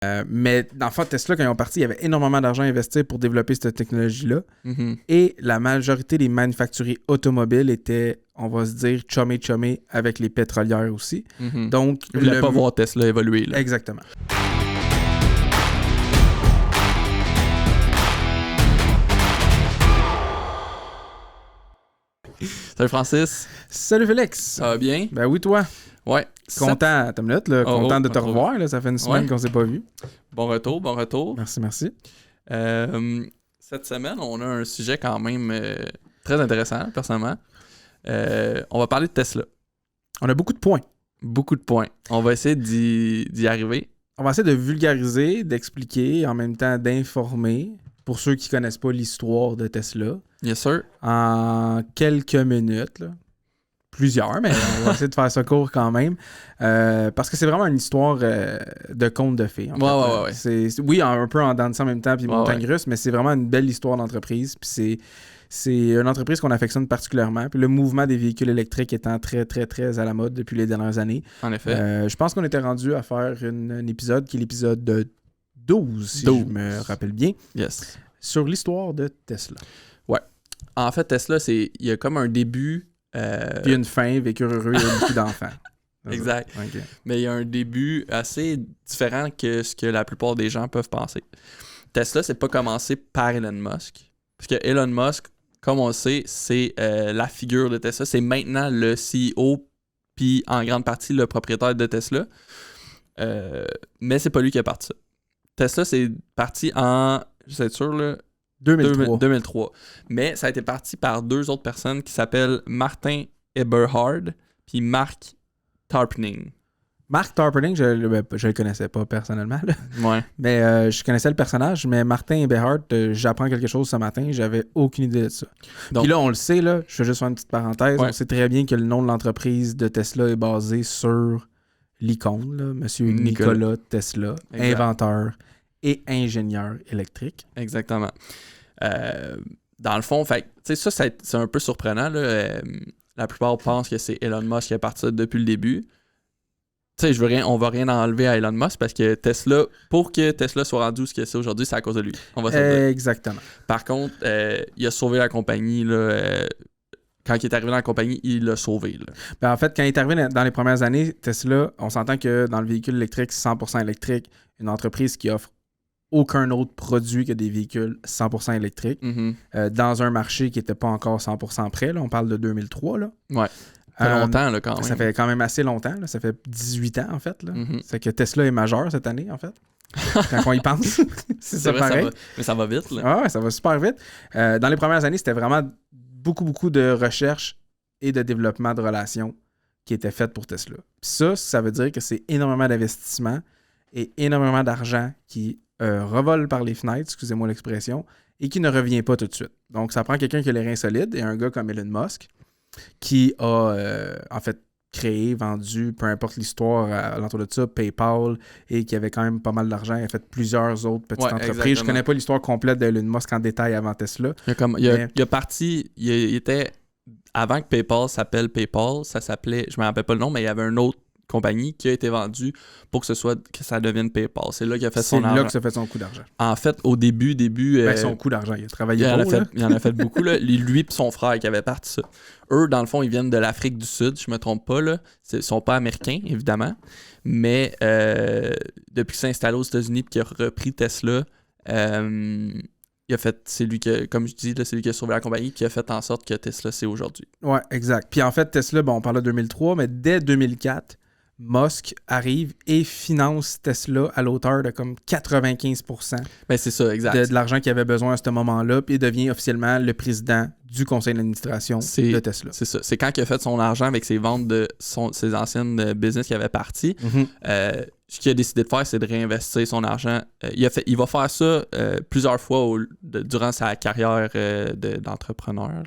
Mais dans le fond, Tesla, quand ils ont parti, il y avait énormément d'argent à investir pour développer cette technologie-là. Mhm. Et la majorité des manufacturiers automobiles étaient, on va se dire, chumé avec les pétrolières aussi. Mhm. Donc, Ils voulaient pas voir Tesla évoluer. Là. Exactement. Salut Francis. Salut Félix. Ça va bien? Ben oui, toi. Ouais. Content, t'as une minute, là, content de te pas trop. revoir. Là, ça fait une semaine qu'on s'est pas vu. Bon retour. Merci. Cette semaine, on a un sujet quand même très intéressant, personnellement. On va parler de Tesla. On a beaucoup de points. Beaucoup de points. On va essayer d'y arriver. On va essayer de vulgariser, d'expliquer, en même temps d'informer, pour ceux qui connaissent pas l'histoire de Tesla, Yes, sir. en quelques minutes. Là. Plusieurs, mais on va essayer de faire ça court quand même. Parce que c'est vraiment une histoire de conte de fées. Ouais. Oui, un peu en dents de sang en même temps, puis montagne ouais. russe, mais c'est vraiment une belle histoire d'entreprise. Puis c'est une entreprise qu'on affectionne particulièrement. Puis le mouvement des véhicules électriques étant très, très, très à la mode depuis les dernières années. En effet. Je pense qu'on était rendu à faire un épisode qui est l'épisode de 12, si 12. je me rappelle bien, Yes. sur l'histoire de Tesla. Ouais. En fait, Tesla, il y a comme un début... Puis une fin, vécu heureux, il y a beaucoup d'enfants. Exact. Okay. Mais il y a un début assez différent que ce que la plupart des gens peuvent penser. Tesla, c'est pas commencé par Elon Musk. Parce que Elon Musk, comme on le sait, c'est la figure de Tesla. C'est maintenant le CEO, puis en grande partie le propriétaire de Tesla. Mais c'est pas lui qui a parti ça. Tesla, c'est parti en, je sais sûr, là, 2003. Mais ça a été parti par deux autres personnes qui s'appellent Martin Eberhard puis Mark Tarpenning. Mark Tarpenning, je le connaissais pas personnellement. Là. Ouais. Mais je connaissais le personnage, mais Martin Eberhard, j'apprends quelque chose ce matin, j'avais aucune idée de ça. Donc, puis là, on le sait, là, je vais juste faire une petite parenthèse, on sait très bien que le nom de l'entreprise de Tesla est basé sur l'icône, là, Monsieur Nikola Tesla, exact. Inventeur et ingénieur électrique. Exactement. Dans le fond, fait, ça, c'est un peu surprenant. Là. La plupart pensent que c'est Elon Musk qui est parti ça depuis le début. On va rien enlever à Elon Musk parce que Tesla, pour que Tesla soit rendu ce que c'est aujourd'hui, c'est à cause de lui. On va se le dire. Exactement. Par contre, il a sauvé la compagnie. Là, quand il est arrivé dans la compagnie, il l'a sauvé. Là. Ben, en fait, quand il est arrivé dans les premières années, Tesla, on s'entend que dans le véhicule électrique, 100% électrique, une entreprise qui offre aucun autre produit que des véhicules 100% électriques, dans un marché qui n'était pas encore 100% prêt. Là, on parle de 2003. Là. Ouais. Ça fait longtemps, là, quand même. Ça fait quand même assez longtemps. Là. Ça fait 18 ans, en fait. Là. C'est que Tesla est majeur cette année, en fait. Quand on y pense. c'est ça vrai, pareil. Mais ça va vite. Là. Ah ouais, ça va super vite. Dans les premières années, c'était vraiment beaucoup de recherche et de développement de relations qui étaient faites pour Tesla. Puis ça veut dire que c'est énormément d'investissement et énormément d'argent qui revole par les fenêtres, excusez-moi l'expression, et qui ne revient pas tout de suite. Donc, ça prend quelqu'un qui a les reins solides et un gars comme Elon Musk qui a, en fait, créé, vendu, peu importe l'histoire à l'entour de ça, PayPal, et qui avait quand même pas mal d'argent. Il a fait plusieurs autres petites entreprises. Exactement. Je connais pas l'histoire complète d'Elon Musk en détail avant Tesla. Il était, avant que PayPal s'appelle PayPal, ça s'appelait, je me rappelle pas le nom, mais il y avait une autre compagnie qui a été vendue pour que ça devienne PayPal. C'est là qu'il a fait son argent. C'est là que ça fait son coup d'argent. En fait, au début... son coup d'argent, il a travaillé il en a fait beaucoup. Là. Lui et son frère qui avaient parti ça. Eux, dans le fond, ils viennent de l'Afrique du Sud, je me trompe pas. Là. Ils sont pas américains, évidemment. Mais depuis qu'il s'est installé aux États-Unis et qu'il a repris Tesla, il a fait, c'est lui qui, comme je dis, là, c'est lui qui a sauvé la compagnie qui a fait en sorte que Tesla, c'est aujourd'hui. Ouais, exact. Puis en fait, Tesla, on parle de 2003, mais dès 2004, Musk arrive et finance Tesla à l'auteur de comme 95% ben c'est ça, exact. de l'argent qu'il avait besoin à ce moment-là, puis il devient officiellement le président du conseil d'administration de Tesla. C'est ça. C'est quand il a fait son argent avec ses ventes de ses anciennes business qui avaient parti. Ce qu'il a décidé de faire, c'est de réinvestir son argent. Il va faire ça plusieurs fois durant sa carrière d'entrepreneur.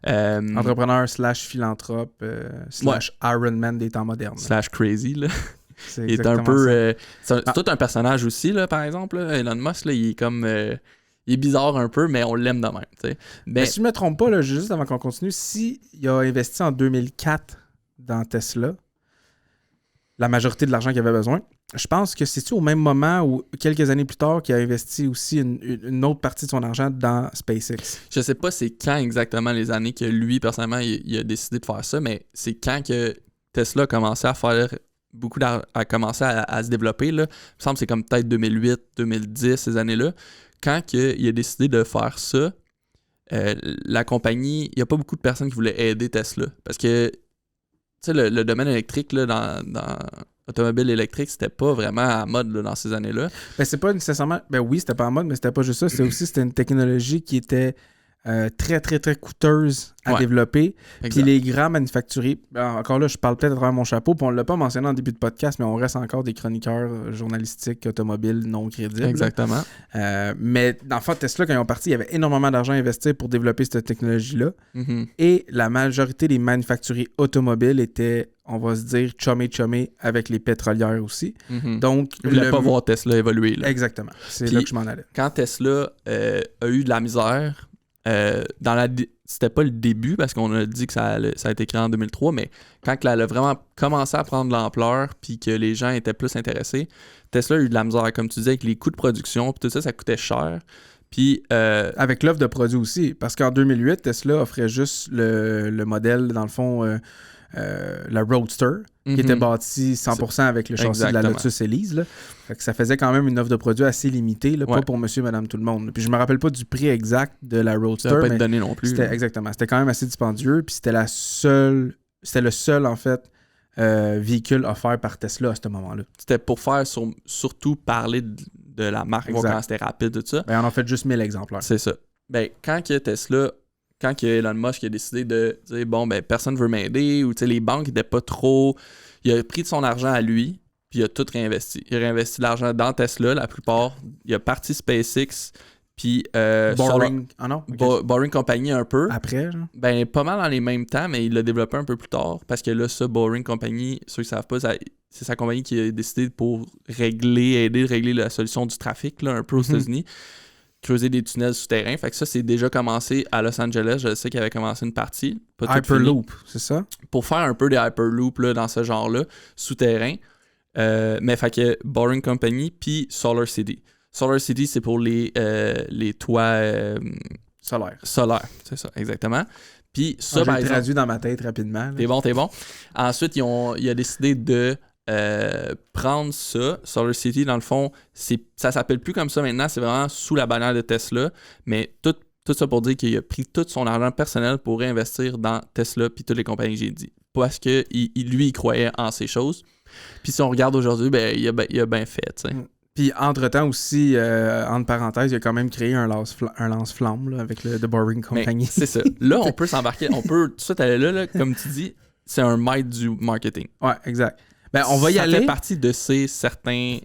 Entrepreneur / philanthrope / Ironman des temps modernes. / crazy. Là. C'est il est un peu... c'est tout un personnage aussi, là, par exemple. Là. Elon Musk, là, il est comme... il est bizarre un peu, mais on l'aime de même. T'sais. Mais si je ne me trompe pas, là, juste avant qu'on continue, s'il a investi en 2004 dans Tesla, la majorité de l'argent qu'il avait besoin, je pense que c'est-tu au même moment ou quelques années plus tard qu'il a investi aussi une autre partie de son argent dans SpaceX. Je sais pas c'est quand exactement les années que lui, personnellement, il a décidé de faire ça, mais c'est quand que Tesla a commencé à faire a commencé à se développer. Là. Il me semble que c'est comme peut-être 2008, 2010, ces années-là. Quand il a décidé de faire ça, la compagnie, il n'y a pas beaucoup de personnes qui voulaient aider Tesla. Parce que, tu sais, le domaine électrique, là, dans automobile électrique, c'était pas vraiment à mode là, dans ces années-là. Ben, c'est pas nécessairement... Ben oui, c'était pas en mode, mais c'était pas juste ça. C'était une technologie qui était très, très, très coûteuse à développer. Puis les grands manufacturiers... Ben, encore là, je parle peut-être à travers mon chapeau, puis on l'a pas mentionné en début de podcast, mais on reste encore des chroniqueurs journalistiques automobiles non crédibles. Exactement. Mais dans le fond, Tesla, quand ils ont parti, il y avait énormément d'argent à investir pour développer cette technologie-là. Mm-hmm. Et la majorité des manufacturiers automobiles étaient, on va se dire, chumé avec les pétrolières aussi. Mm-hmm. Donc, je voulais pas voir Tesla évoluer. Là. Exactement. C'est Puis, là que je m'en allais. Quand Tesla a eu de la misère, c'était pas le début parce qu'on a dit que ça a été créé en 2003, mais quand elle a vraiment commencé à prendre de l'ampleur puis que les gens étaient plus intéressés, Tesla a eu de la misère, comme tu disais, avec les coûts de production, puis tout ça coûtait cher. Puis, avec l'offre de produits aussi, parce qu'en 2008, Tesla offrait juste le modèle, dans le fond, la Roadster, qui était bâti 100% avec le châssis de la Lotus Elise. Là. Fait que ça faisait quand même une offre de produits assez limitée, là, pas pour monsieur, madame, tout le monde. Puis je me rappelle pas du prix exact de la Roadster. Ça va pas être donné non plus. Exactement. C'était quand même assez dispendieux, puis c'était le seul, en fait, véhicule offert par Tesla à ce moment-là. C'était pour faire surtout parler de la marque, voir quand c'était rapide, tout ça. Ben, on en fait juste 1000 exemplaires. C'est ça. Ben, quand Elon Musk a décidé de dire bon, ben, personne veut m'aider, ou les banques n'étaient pas trop. Il a pris de son argent à lui, puis il a tout réinvesti. Il a réinvesti de l'argent dans Tesla, la plupart. Il a parti SpaceX, puis. Boring. Boring Company un peu. Après, genre? Ben, pas mal dans les mêmes temps, mais il l'a développé un peu plus tard, parce que là, ça, Boring Company, ceux qui ne savent pas, c'est sa compagnie qui a décidé pour aider de régler la solution du trafic, là, un peu aux États-Unis. Creuser des tunnels souterrains. Fait que ça, c'est déjà commencé à Los Angeles. Je sais qu'il avait commencé une partie. Hyperloop, c'est ça? Pour faire un peu des Hyperloop là, dans ce genre-là, souterrain. Mais fait que Boring Company puis Solar City. Solar City, c'est pour les toits solaires. C'est ça, exactement. Puis ça, par exemple... traduit dans ma tête rapidement. Là. T'es bon. Ensuite, il a décidé de prendre ça, Solar City, dans le fond, ça s'appelle plus comme ça maintenant, c'est vraiment sous la bannière de Tesla, mais tout ça pour dire qu'il a pris tout son argent personnel pour réinvestir dans Tesla puis toutes les compagnies que j'ai dit. Parce que lui, il croyait en ces choses. Puis si on regarde aujourd'hui, ben il a bien fait, tu sais. Puis entre-temps aussi, entre parenthèses, il a quand même créé un lance-flamme là, avec le The Boring Company. C'est ça. Là, on peut s'embarquer, on peut tout de suite aller là, comme tu dis, c'est un maître du marketing. Ouais, exact. Ben, on va y aller. Ça fait partie de ces certains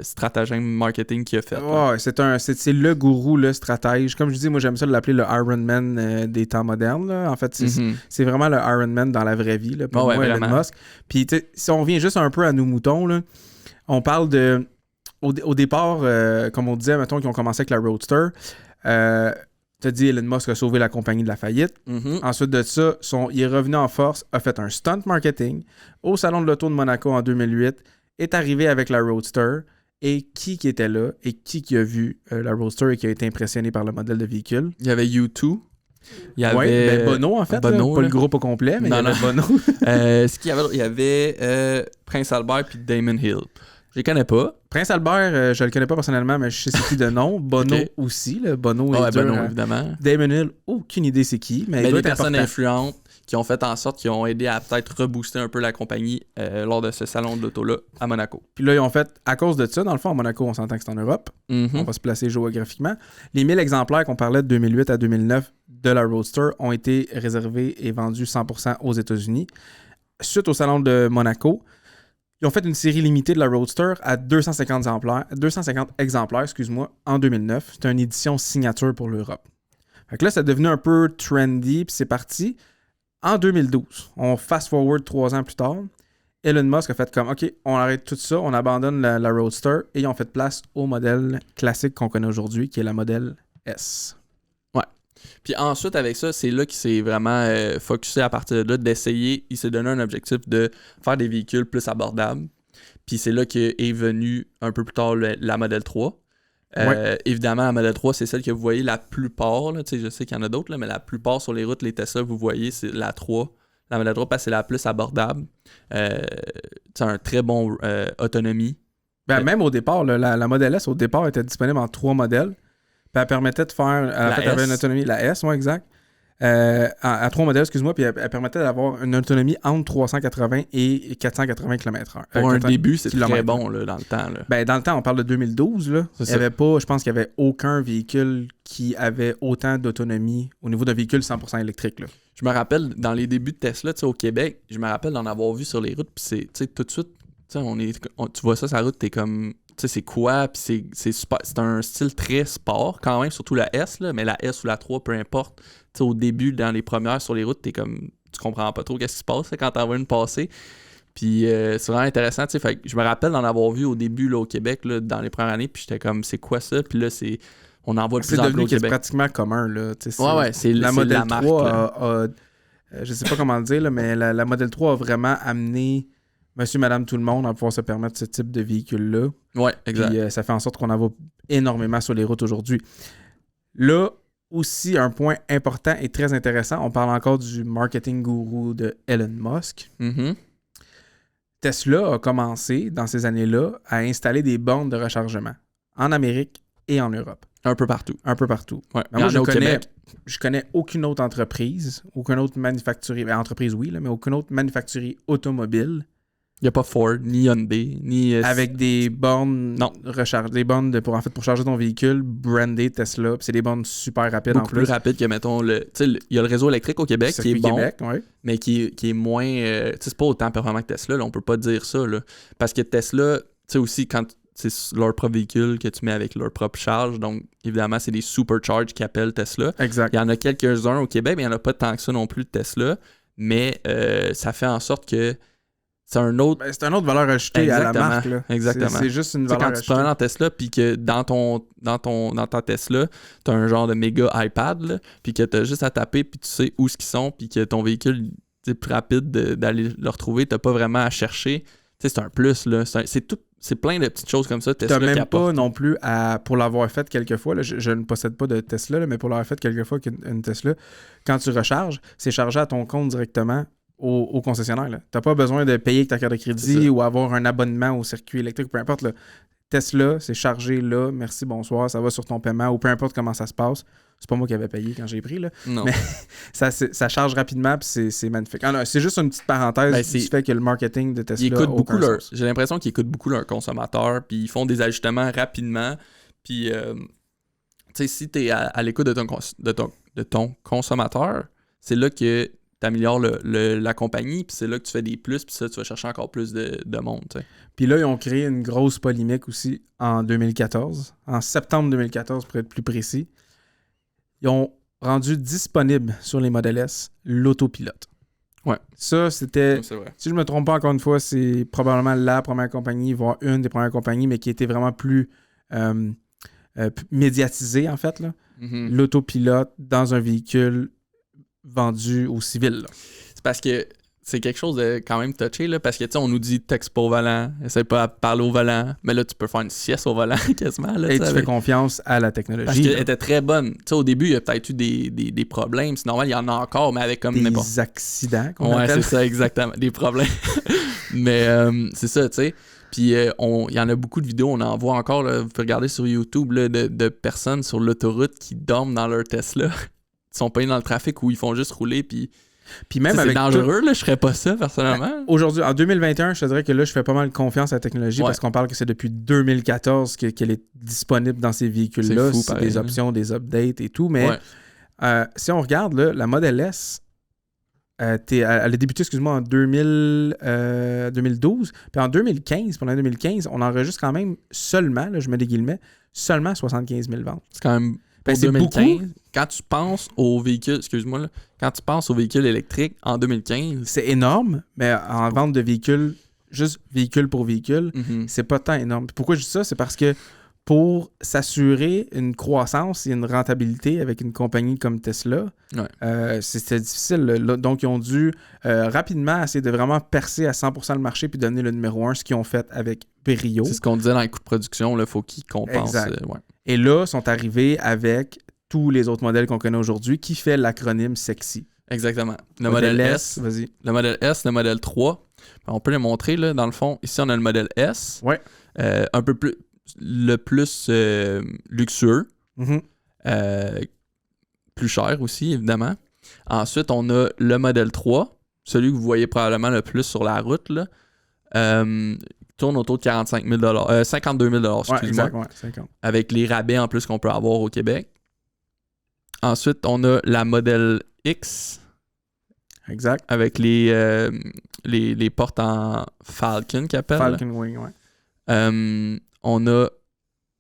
stratagèmes marketing qu'il a fait. Ouais, c'est le gourou, le stratège. Comme je dis, moi j'aime ça l'appeler le Iron Man des temps modernes. Là. En fait, c'est vraiment le Iron Man dans la vraie vie, là, pour moi, Elon Musk. Puis si on vient juste un peu à nos moutons, là, on parle de... Au départ, comme on disait, mettons qu'ils ont commencé avec la Roadster, t'as dit Elon Musk a sauvé la compagnie de la faillite. Ensuite de ça, il est revenu en force, a fait un stunt marketing au Salon de l'Auto de Monaco en 2008, est arrivé avec la Roadster. Et qui était là et qui a vu la Roadster et qui a été impressionné par le modèle de véhicule? Il y avait U2. Il y avait Bono, en fait. Bono, pas le groupe au complet, mais il y avait Bono. Il y avait Prince Albert puis Damon Hill. Je les connais pas. Prince Albert, je le connais pas personnellement, mais je sais c'est qui de nom. Bono aussi. Là. Bono est dur, Bono, évidemment. Damon Hill, aucune idée c'est qui. Mais des personnes influentes qui ont fait en sorte qu'ils ont aidé à peut-être rebooster un peu la compagnie lors de ce salon de l'auto-là à Monaco. Puis là, ils ont fait, à cause de ça, dans le fond, à Monaco, on s'entend que c'est en Europe. On va se placer géographiquement. Les 1000 exemplaires qu'on parlait de 2008 à 2009 de la Roadster ont été réservés et vendus 100% aux États-Unis. Suite au salon de Monaco, ils ont fait une série limitée de la Roadster à 250 exemplaires, en 2009. C'était une édition signature pour l'Europe. Fait que là, c'est devenu un peu trendy, puis c'est parti. En 2012, on fast-forward 3 ans plus tard, Elon Musk a fait comme, OK, on arrête tout ça, on abandonne la Roadster, et ils ont fait place au modèle classique qu'on connaît aujourd'hui, qui est la modèle S. Ouais. Puis ensuite, avec ça, c'est là qu'il s'est vraiment focusé à partir de là, d'essayer, il s'est donné un objectif de faire des véhicules plus abordables. Puis c'est là qu'est venue un peu plus tard la Model 3. Évidemment, la Model 3, c'est celle que vous voyez la plupart. Là, je sais qu'il y en a d'autres, là, mais la plupart sur les routes, les Tesla, vous voyez, c'est la 3. La Model 3 parce que c'est la plus abordable. C'est un très bon autonomie. Même au départ, la Model S, au départ, était disponible en 3 modèles. Puis elle permettait de faire... elle avait une autonomie... La S, oui, exact. À 3 modèles, excuse-moi, puis elle permettait d'avoir une autonomie entre 380 et 480 km/h. Pour un début, c'est très bon là, dans le temps. Là. Dans le temps, on parle de 2012. Là. Il y avait pas, je pense qu'il n'y avait aucun véhicule qui avait autant d'autonomie au niveau d'un véhicule 100% électrique. Là. Je me rappelle, dans les débuts de Tesla au Québec, je me rappelle d'en avoir vu sur les routes, puis c'est tout de suite, tu vois ça sur la route, t'es comme... Tu sais, c'est quoi, puis c'est un style très sport, quand même, surtout la S, là, mais la S ou la 3, peu importe. Tu sais, au début, dans les premières sur les routes, t'es comme... Tu comprends pas trop qu'est-ce qui se passe là, quand t'en vois une passer. Puis c'est vraiment intéressant, tu sais. Fait que je me rappelle d'en avoir vu au début, là, au Québec, là, dans les premières années, puis j'étais comme, c'est quoi ça? Puis là, on en voit de plus en plus au Québec. C'est pratiquement commun, là. C'est la Model la marque, 3 je sais pas comment le dire, là, mais la Model 3 a vraiment amené... Monsieur, madame, tout le monde à pouvoir se permettre ce type de véhicule-là. Oui, exact. Puis ça fait en sorte qu'on en voit énormément sur les routes aujourd'hui. Là, aussi, un point important et très intéressant, on parle encore du marketing gourou de Elon Musk. Mm-hmm. Tesla a commencé, dans ces années-là, à installer des bornes de rechargement en Amérique et en Europe. Un peu partout. Ouais. Moi, je connais aucune autre entreprise, aucune autre manufacturier, entreprise oui, là, mais aucune autre manufacturier automobile. Il n'y a pas Ford, ni Hyundai, ni... Avec des bornes des bornes pour charger ton véhicule, brandé Tesla, puis c'est des bornes super rapides beaucoup en plus. Plus rapides que, mettons, il y a le réseau électrique au Québec qui est bon, ouais. mais qui est moins... c'est pas autant performant que Tesla, là, on peut pas dire ça, là. Parce que Tesla, tu sais aussi, quand c'est leur propre véhicule que tu mets avec leur propre charge, donc évidemment, c'est des supercharge qui appellent Tesla. Exact. Il y en a quelques-uns au Québec, mais il n'y en a pas tant que ça non plus de Tesla, mais ça fait en sorte que c'est un autre valeur ajoutée à la marque. Là. Exactement. C'est juste une valeur ajoutée. Quand tu te prends dans Tesla, puis que dans ta Tesla, tu as un genre de méga iPad, puis que tu as juste à taper, puis tu sais où ce qu'ils sont, puis que ton véhicule est plus rapide d'aller le retrouver. Tu n'as pas vraiment à chercher. C'est un plus. Là. C'est plein de petites choses comme ça. Tu n'as même pas non plus pour l'avoir fait quelques fois. Là, je ne possède pas de Tesla, là, mais pour l'avoir fait quelques fois qu'une Tesla, quand tu recharges, c'est chargé à ton compte directement. Au concessionnaire. Tu n'as pas besoin de payer avec ta carte de crédit ou avoir un abonnement au circuit électrique, peu importe. Là. Tesla, c'est chargé là, merci, bonsoir, ça va sur ton paiement ou peu importe comment ça se passe. C'est pas moi qui avais payé quand j'ai pris, là. Non. Mais ça charge rapidement puis c'est magnifique. Alors, c'est juste une petite parenthèse du fait que le marketing de Tesla j'ai l'impression qu'ils écoutent beaucoup leurs consommateurs puis ils font des ajustements rapidement. Puis, tu sais, si tu es à l'écoute de ton consommateur, c'est là que t'améliores la compagnie, puis c'est là que tu fais des plus, puis ça, tu vas chercher encore plus de monde. T'sais. Puis là, ils ont créé une grosse polémique aussi en 2014, en septembre 2014 pour être plus précis. Ils ont rendu disponible sur les Model S l'autopilote. Ouais. Ça, c'était... C'est vrai. Si je me trompe pas, encore une fois, c'est probablement la première compagnie, voire une des premières compagnies, mais qui était vraiment plus médiatisée, en fait. Là. Mm-hmm. L'autopilote dans un véhicule vendu au civil. Là. C'est parce que c'est quelque chose de quand même touché, là, parce que tu sais, on nous dit texte pas au volant, essaie pas à parler au volant, mais là tu peux faire une sieste au volant quasiment. Là, et tu fais confiance à la technologie. Parce qu'elle était très bonne. Tu sais, au début, il y a peut-être eu des problèmes, c'est normal, il y en a encore, mais avec comme des accidents qu'on appelle. C'est ça, exactement, des problèmes. Mais c'est ça, tu sais. Puis il y en a beaucoup de vidéos, on en voit encore, là, vous pouvez regarder sur YouTube là, de personnes sur l'autoroute qui dorment dans leur Tesla. Ils sont payés dans le trafic où ils font juste rouler, puis même c'est dangereux, là, je ferais pas ça, personnellement. Aujourd'hui, en 2021, je te dirais que là, je fais pas mal confiance à la technologie parce qu'on parle que c'est depuis 2014 qu'elle est disponible dans ces véhicules-là. C'est des options, des updates et tout, mais si on regarde, là, la Model S, elle a débuté, excuse-moi, en 2012, puis en 2015, pendant 2015, on enregistre quand même seulement, là, je mets des guillemets, seulement 75 000 ventes. C'est quand même... c'est 2015, beaucoup. Quand tu penses aux véhicules, excuse-moi, là, quand tu penses aux véhicules électriques en 2015... C'est énorme, mais en vente de véhicules, juste véhicule pour véhicule, c'est pas tant énorme. Pourquoi je dis ça? C'est parce que pour s'assurer une croissance et une rentabilité avec une compagnie comme Tesla, c'était difficile. Là. Donc, ils ont dû rapidement essayer de vraiment percer à 100% le marché puis donner le numéro 1, ce qu'ils ont fait avec brio. C'est ce qu'on disait dans les coûts de production, il faut qu'ils compensent. Et là, sont arrivés avec tous les autres modèles qu'on connaît aujourd'hui, qui fait l'acronyme SEXY. Exactement. Le modèle S, vas-y. Le modèle S, le modèle 3. On peut les montrer, là, dans le fond. Ici, on a le modèle S. Ouais. Un peu plus... Le plus luxueux. Plus cher aussi, évidemment. Ensuite, on a le modèle 3. Celui que vous voyez probablement le plus sur la route, là. Tourne autour de 45 000 52 000 excuse-moi. Exact, 50. Avec les rabais en plus qu'on peut avoir au Québec. Ensuite, on a la modèle X. Exact. Avec les portes en Falcon qu'ils appellent. Falcon Wing, on a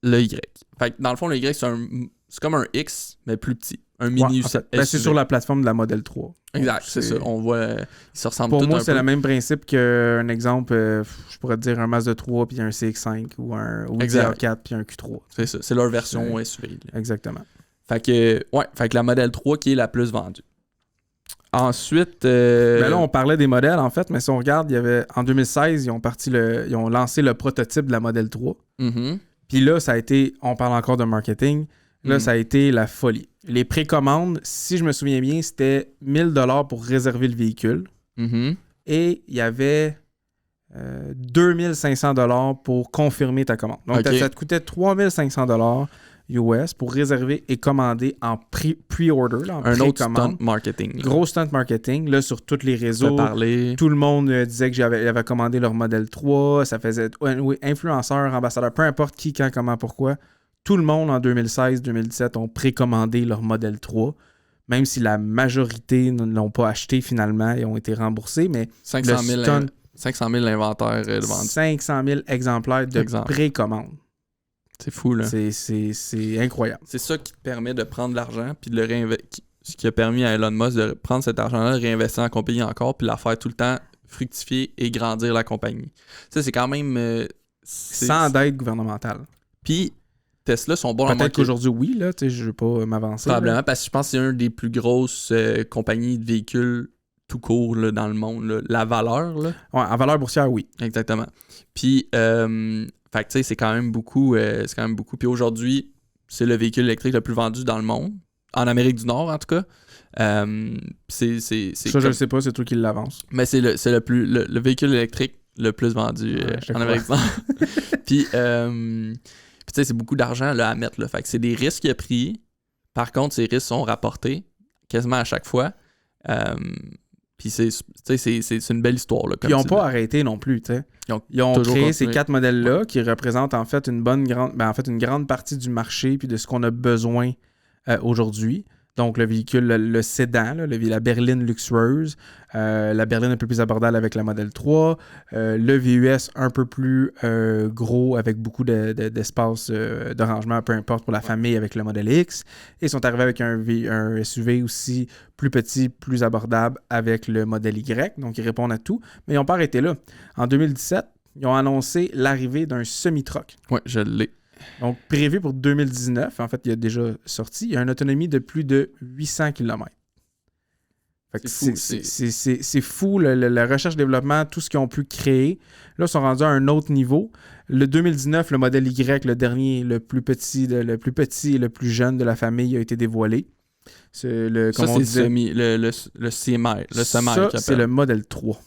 le Y. Fait que dans le fond, le Y, c'est comme un X, mais plus petit. Un mini SUV. C'est sur la plateforme de la modèle 3. Exact, c'est ça. On voit, ils se ressemblent tous. Pour moi, c'est le même principe qu'un exemple, je pourrais te dire un Mazda 3 puis un CX-5 ou un Audi A4 puis un Q3. C'est ça, c'est leur version SUV. Exactement. Fait que la modèle 3 qui est la plus vendue. Ensuite... là, on parlait des modèles, en fait, mais si on regarde, il y avait en 2016, ils ont lancé le prototype de la modèle 3. Puis là, ça a été, on parle encore de marketing, là, ça a été la folie. Les précommandes, si je me souviens bien, c'était 1 000 $ pour réserver le véhicule. Et il y avait 2 500 $ pour confirmer ta commande. Donc, ça te coûtait 3 500 $ US pour réserver et commander en pre-order, là, en un autre précommande. stunt marketing. Gros stunt marketing, là, sur tous les réseaux. Tout le monde disait que j'avais commandé leur modèle 3. Ça faisait influenceurs, ambassadeurs, peu importe qui, quand, comment, pourquoi. Tout le monde en 2016-2017 ont précommandé leur modèle 3. Même si la majorité ne l'ont pas acheté finalement et ont été remboursés. Mais 500 000 inventaires de vente. 500 000 exemplaires de précommande. C'est fou, là. C'est incroyable. C'est ça qui te permet de prendre l'argent puis de le réinvestir. Ce qui a permis à Elon Musk de prendre cet argent-là, de réinvestir en la compagnie encore puis la faire tout le temps fructifier et grandir la compagnie. Ça, c'est quand même... sans aide gouvernementale. Puis, Tesla sont bons en marketing. Peut-être qu'aujourd'hui, oui, là. Je ne veux pas m'avancer. Probablement, parce que je pense que c'est une des plus grosses compagnies de véhicules tout court là, dans le monde. Là. La valeur, là. Ouais, en valeur boursière, oui. Exactement. Puis... fait que tu sais, c'est quand même beaucoup. Puis aujourd'hui, c'est le véhicule électrique le plus vendu dans le monde. En Amérique du Nord, en tout cas. Ça, je ne sais pas, c'est toi qui l'avance. Mais c'est le véhicule électrique le plus vendu en Amérique du Nord. Puis tu sais, c'est beaucoup d'argent là, à mettre. Là. Fait que c'est des risques qu'il a pris. Par contre, ces risques sont rapportés quasiment à chaque fois. Puis c'est une belle histoire. Là, puis ils n'ont pas arrêté non plus. T'sais. Ils ont créé ces 4 modèles-là qui représentent en fait une grande partie du marché puis de ce qu'on a besoin aujourd'hui. Donc le véhicule, le sédan, là, la berline luxueuse, la berline un peu plus abordable avec la modèle 3, le VUS un peu plus gros avec beaucoup d'espace de rangement, peu importe pour la famille avec le modèle X. Et ils sont arrivés avec un SUV aussi plus petit, plus abordable avec le modèle Y. Donc ils répondent à tout. Mais ils n'ont pas arrêté là. En 2017, ils ont annoncé l'arrivée d'un semi-truck. Oui, je l'ai. Donc, prévu pour 2019, en fait, il a déjà sorti. Il a une autonomie de plus de 800 km. C'est fou, la recherche-développement, tout ce qu'ils ont pu créer. Là, ils sont rendus à un autre niveau. Le 2019, le modèle Y, le dernier, le plus petit et le plus jeune de la famille, a été dévoilé. C'est le semi, le semi. Ça, c'est le modèle 3.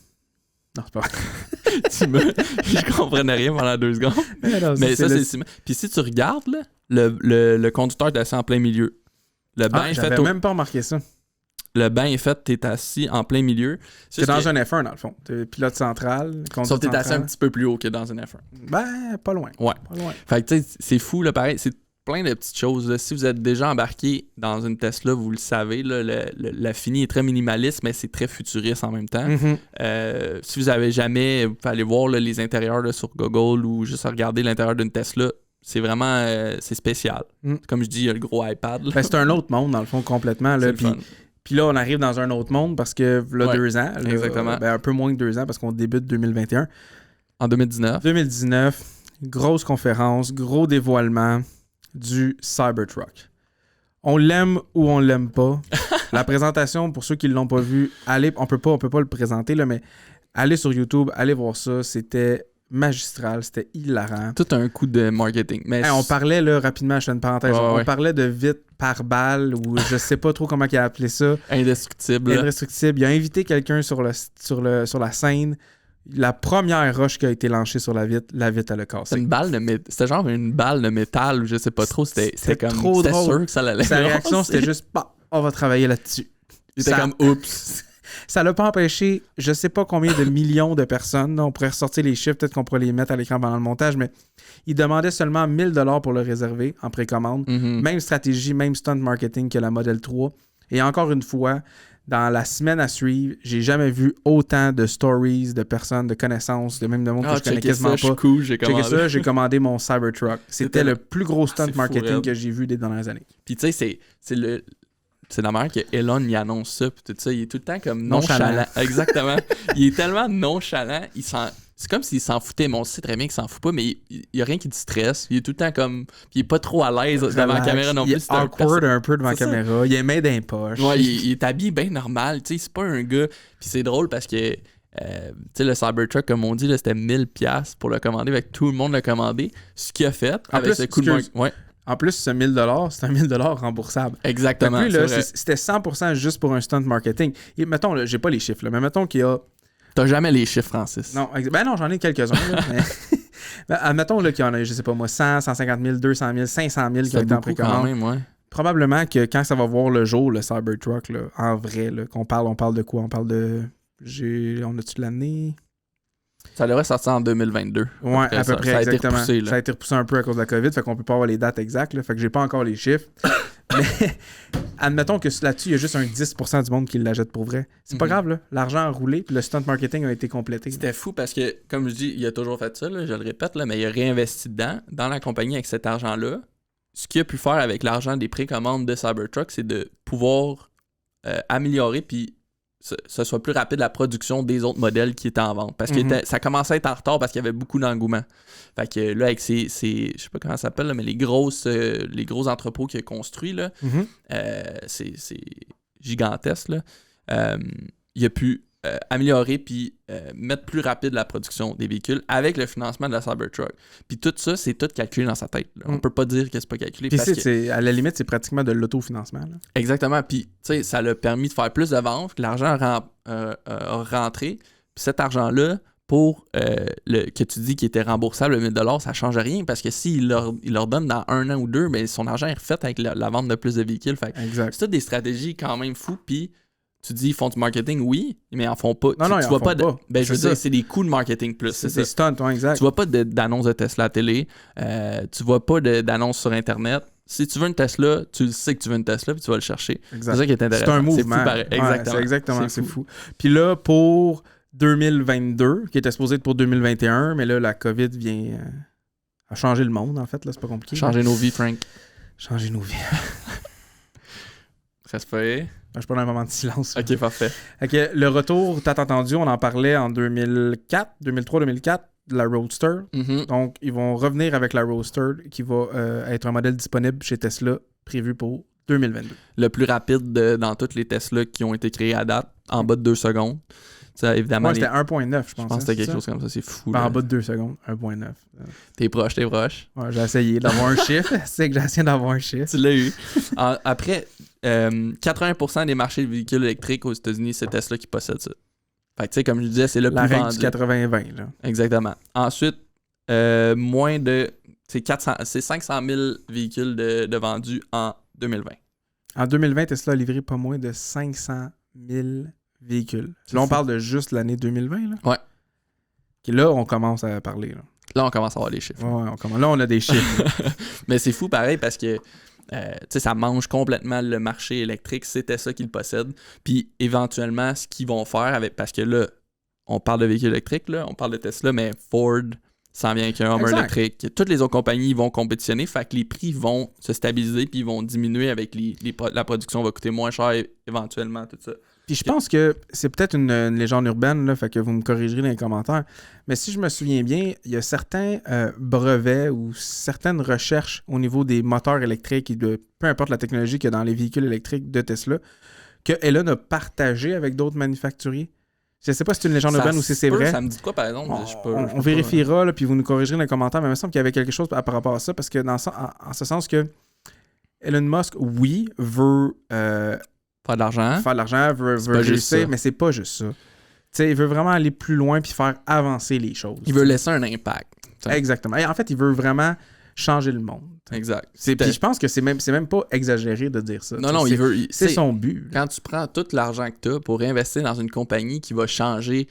Non, c'est pas vrai. Je comprenais rien pendant 2 secondes. Mais ça, c'est le... Puis si tu regardes, là, le conducteur est assis en plein milieu. J'avais même pas remarqué ça. Le banc est fait, t'es assis en plein milieu. C'est dans un F1, dans le fond. T'es pilote central, sauf que t'es assis un petit peu plus haut que dans un F1. Ben, pas loin. Ouais. Pas loin. Fait que tu sais, c'est fou, là, pareil. C'est plein de petites choses. Là. Si vous êtes déjà embarqué dans une Tesla, vous le savez, là, la fini est très minimaliste, mais c'est très futuriste en même temps. Si vous avez jamais, vous pouvez aller voir là, les intérieurs là, sur Google ou juste regarder l'intérieur d'une Tesla. C'est vraiment c'est spécial. Comme je dis, il y a le gros iPad. Ben, c'est un autre monde, dans le fond, complètement. Là, puis là, on arrive dans un autre monde parce que là, 2 ans. Là, exactement. Un peu moins que 2 ans parce qu'on débute 2021. En 2019. 2019. grosse conférence, gros dévoilement du Cybertruck. On l'aime ou on l'aime pas. La présentation, pour ceux qui ne l'ont pas vu, allez, on peut pas le présenter, là, mais allez sur YouTube, allez voir ça. C'était magistral, c'était hilarant. Tout un coup de marketing. Mais on parlait, là, rapidement, je fais une parenthèse, on ouais. parlait de vite par balle, ou je sais pas trop comment il a appelé ça. Indestructible. Indestructible. Il a invité quelqu'un sur la scène. La première roche qui a été lancée sur la vitre elle a cassé. C'était genre une balle de métal, ou je sais pas trop. C'était comme trop drôle. Sûr que ça allait. Sa réaction, c'était juste, on va travailler là-dessus. Il était comme, oups. Ça l'a pas empêché, je sais pas combien de millions de personnes. On pourrait ressortir les chiffres, peut-être qu'on pourrait les mettre à l'écran pendant le montage, mais il demandait seulement 1000$ pour le réserver en précommande. Même stratégie, même stunt marketing que la Model 3. Et encore une fois, dans la semaine à suivre, j'ai jamais vu autant de stories de personnes, de connaissances, de même de monde que je connais quasiment pas. Cool, j'ai commandé mon Cybertruck. C'était le plus gros stunt marketing que j'ai vu des dernières années. Puis tu sais, c'est la manière que Elon y annonce ça, puis tout ça, il est tout le temps comme nonchalant. Exactement. Il est tellement nonchalant, c'est comme s'il s'en foutait, mais on sait très bien qu'il s'en fout pas, mais il y a rien qui te stresse. Il est tout le temps comme... Il est pas trop à l'aise devant la caméra non plus. Il est awkward un peu devant la caméra. Il est main dans les poches. Ouais, il est habillé bien normal. Tu sais, c'est pas un gars... Puis c'est drôle parce que... tu sais, le Cybertruck, comme on dit, là, c'était 1000$ pour le commander. Avec tout le monde l'a commandé. Ce qu'il a fait avec ce coup de marque... Ouais. En plus, ce 1000$, c'est un 1000$ remboursable. Exactement. Plus, là, c'était 100% juste pour un stunt marketing. Et mettons, là, j'ai pas les chiffres, là, mais mettons qu'il y a... T'as jamais les chiffres, Francis. Non, non, j'en ai quelques-uns. Là, mais... admettons là, qu'il y en a, je sais pas moi, 100, 150 000, 200 000, 500 000 qui ont été en précommande. Quand même, ouais. Probablement que quand ça va voir le jour, le Cybertruck, là, en vrai, là, on parle de quoi? On parle de... On a-tu de l'année? Ça devrait sortir en 2022. Ouais, à peu près, ça a exactement. été repoussé, ça a été repoussé un peu à cause de la COVID, fait qu'on peut pas avoir les dates exactes, là, fait que j'ai pas encore les chiffres. Mais admettons que là-dessus, il y a juste un 10% du monde qui l'achète pour vrai. C'est pas grave, là. L'argent a roulé, puis le stunt marketing a été complété. C'était fou parce que, comme je dis, il a toujours fait ça, là, je le répète, là, mais il a réinvesti dans la compagnie avec cet argent-là. Ce qu'il a pu faire avec l'argent des précommandes de Cybertruck, c'est de pouvoir améliorer, puis ce soit plus rapide la production des autres modèles qui étaient en vente. Parce que ça commençait à être en retard parce qu'il y avait beaucoup d'engouement. Fait que là, avec ces je sais pas comment ça s'appelle, là, mais les gros entrepôts qu'il a construits, là, c'est gigantesque. Là. Il a pu améliorer puis mettre plus rapide la production des véhicules avec le financement de la Cybertruck. Puis tout ça, c'est tout calculé dans sa tête. Là. On peut pas dire que c'est pas calculé. Puis à la limite, c'est pratiquement de l'autofinancement. Là. Exactement. Puis, tu sais, ça l'a permis de faire plus de ventes, que l'argent a rentré. Puis cet argent-là, pour que tu dis qu'il était remboursable, le 1000$, ça change rien parce que s'il leur donne dans 1 an ou 2, ben, son argent est refait avec la vente de plus de véhicules. Fait c'est toutes des stratégies quand même fous. Puis, tu dis, ils font du marketing, oui, mais ils en font pas. Non, ils en font pas. Ben, je veux dire, c'est des coûts de marketing plus. C'est des stunts, ouais, exact. Tu vois pas d'annonce de Tesla à télé. Tu vois pas d'annonce sur Internet. Si tu veux une Tesla, tu le sais que tu veux une Tesla, puis tu vas le chercher. Exact. C'est ça qui est intéressant. C'est un mouvement. C'est fou, pareil. Exactement. Ouais, exactement, c'est fou. Puis là, pour 2022, qui était supposé être pour 2021, mais là, la COVID vient à changer le monde, en fait. Là, c'est pas compliqué. Changer nos vies, Frank. Changer nos vies. Respect. Je suis pas dans un moment de silence. Ok, parfait. Okay, le retour, t'as entendu, on en parlait en 2003-2004, de la Roadster. Donc, ils vont revenir avec la Roadster qui va être un modèle disponible chez Tesla, prévu pour 2022. Le plus rapide dans toutes les Tesla qui ont été créés à date, en bas de 2 secondes. Ça, évidemment, c'était 1.9, je pense. Je pense que c'était quelque chose comme ça, c'est fou. En bas de 2 secondes, 1.9. T'es proche. Ouais, j'ai essayé d'avoir un chiffre. C'est que j'ai essayé d'avoir un chiffre. Tu l'as eu. Après, 80% des marchés de véhicules électriques aux États-Unis, c'est Tesla qui possède ça. Fait que tu sais, comme je disais, c'est le plus vendu. La règle du 80-20, là. Exactement. Ensuite, moins de... C'est 500 000 véhicules de vendus en 2020. En 2020, Tesla a livré pas moins de 500 000 véhicules. Là, on parle de juste l'année 2020, là? Ouais. Et là, on commence à parler, là. Là, on commence à avoir les chiffres. Ouais, là, on a des chiffres. Mais c'est fou, pareil, parce que ça mange complètement le marché électrique. C'était ça qu'ils possèdent. Puis, éventuellement, ce qu'ils vont faire avec... Parce que là, on parle de véhicules électriques, là, on parle de Tesla, mais Ford, s'en vient avec un Hummer électrique. Toutes les autres compagnies vont compétitionner, fait que les prix vont se stabiliser puis ils vont diminuer avec la production va coûter moins cher éventuellement, tout ça. Puis je pense que c'est peut-être une légende urbaine, là, fait que vous me corrigerez dans les commentaires. Mais si je me souviens bien, il y a certains brevets ou certaines recherches au niveau des moteurs électriques et de peu importe la technologie qu'il y a dans les véhicules électriques de Tesla que Elon a partagé avec d'autres manufacturiers. Je ne sais pas si c'est une légende urbaine ou si c'est vrai. Ça me dit de quoi, par exemple? On vérifiera, là, puis vous nous corrigerez dans les commentaires, mais il me semble qu'il y avait quelque chose par rapport à ça, parce que en ce sens que Elon Musk, oui, veut faire de l'argent. Veut réussir, mais c'est pas juste ça. T'sais, il veut vraiment aller plus loin puis faire avancer les choses. Il veut laisser un impact. T'sais. Exactement. Et en fait, il veut vraiment changer le monde. Exact. Puis je pense que c'est même pas exagéré de dire ça. Non, c'est son but. Quand tu prends tout l'argent que tu as pour investir dans une compagnie qui va changer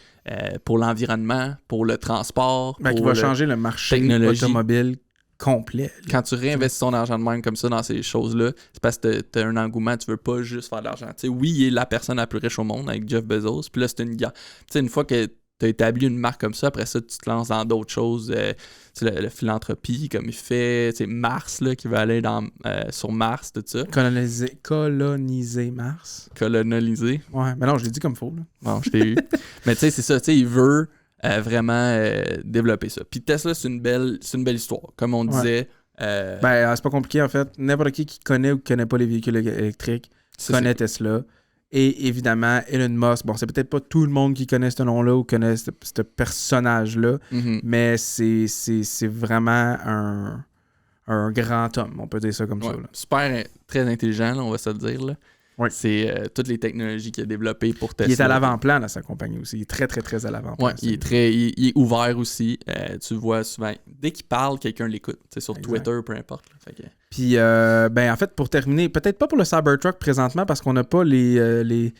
pour l'environnement, pour le transport, qui va changer le marché automobile complet. Quand tu réinvestis ton argent de même comme ça dans ces choses-là, c'est parce que tu as un engouement, tu veux pas juste faire de l'argent. T'sais, oui, il est la personne la plus riche au monde avec Jeff Bezos, puis là, c'est une guerre. Une fois que tu as établi une marque comme ça, après ça, tu te lances dans d'autres choses. La philanthropie, comme il fait, Mars, là, qui veut aller sur Mars, tout ça. Coloniser Mars. Coloniser. Ouais, mais non, je l'ai dit comme faux. Là. Bon, je t'ai eu. Mais tu sais, c'est ça, il veut vraiment développer ça. Puis Tesla, c'est une belle histoire. Comme on disait. C'est pas compliqué en fait. N'importe qui connaît ou qui connaît pas les véhicules électriques connaît Tesla. Et évidemment, Elon Musk, bon, c'est peut-être pas tout le monde qui connaît ce nom-là ou connaît ce personnage-là, mais c'est vraiment un grand homme, on peut dire ça comme ça. Là. Super, très intelligent, là, on va se le dire. Là. Ouais. C'est toutes les technologies qu'il a développées pour Tesla. Il est à l'avant-plan dans sa compagnie aussi. Il est très, très, très à l'avant-plan. Ouais, il est ouvert aussi. Tu le vois souvent. Dès qu'il parle, quelqu'un l'écoute. Sur Twitter, peu importe. Fait que... Puis, en fait, pour terminer, peut-être pas pour le Cybertruck présentement parce qu'on n'a pas les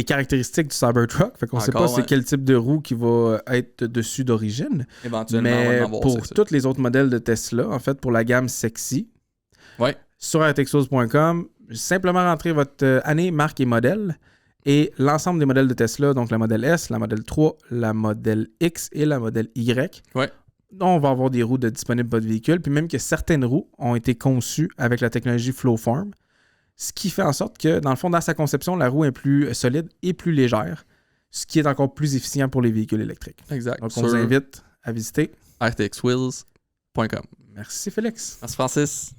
caractéristiques du Cybertruck. Fait qu'on ne sait pas c'est quel type de roue qui va être dessus d'origine. Éventuellement, mais on va en voir pour tous les autres modèles de Tesla, en fait, pour la gamme Sexy, sur artexos.com, simplement rentrer votre année, marque et modèle et l'ensemble des modèles de Tesla, donc la modèle S, la modèle 3, la modèle X et la modèle Y. Ouais. On va avoir des roues disponibles pour votre véhicule, puis même que certaines roues ont été conçues avec la technologie Flowform, ce qui fait en sorte que, dans le fond, dans sa conception, la roue est plus solide et plus légère, ce qui est encore plus efficient pour les véhicules électriques. Exact. Donc, on vous invite à visiter artexwheels.com. Merci Félix. Merci Francis.